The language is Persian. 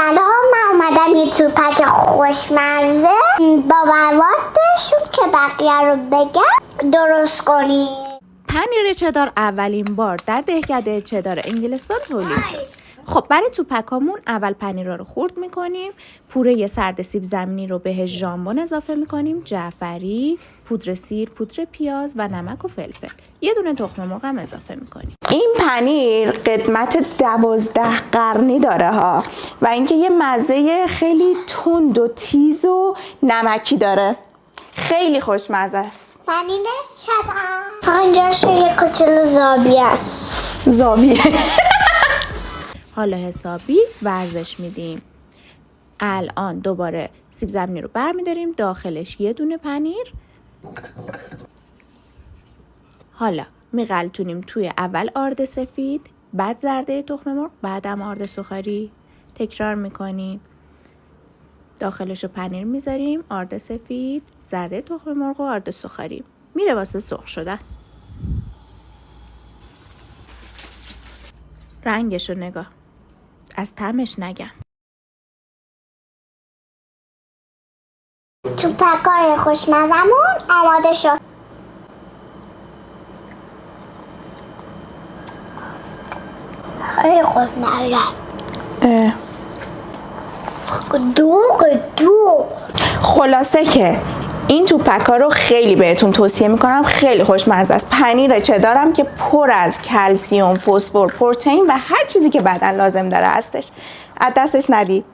سلام، من اومدم یه توپک خوشمزه با موادشون که بقیه رو بگم درست کنیم. پنیر چدار اولین بار در دهکده چدار انگلستان تولید شد. خب برای توپکامون اول پنیرها رو خرد میکنیم، پوره سرد سیب زمینی رو بهش ژامبون اضافه میکنیم، جعفری، پودر سیر، پودر پیاز و نمک و فلفل. یه دونه تخم مرغ هم اضافه میکنیم. این پنیر قدمت 12 قرنی داره ها و اینکه یه مزه خیلی تند و تیز و نمکی داره. خیلی خوشمزه است. پنیر چدار اینجاش یه کوچولو زابی است. زاویه. حالا حسابی ورزش میدیم. الان دوباره سیب زمینی رو برمیداریم، داخلش یه دونه پنیر. حالا میغلطونیم توی اول آرد سفید، بعد زرده تخم مرغ، بعدم آرد سوخاری. تکرار میکنیم. داخلش رو پنیر میذاریم، آرد سفید، زرده تخم مرغ و آرد سوخاری. میره واسه سرخ شدن. رنگش رو نگاه. از طعمش نگم. توپکای خوشمزمون آماده شد. خیلی خوشمزه. دوغ. خلاصه که این توپکا رو خیلی بهتون توصیه میکنم، خیلی خوشمزه است. پنیر چدارم که پر از کلسیم، فسفر، پروتئین و هر چیزی که بدن لازم داره هستش. از دستش ندید.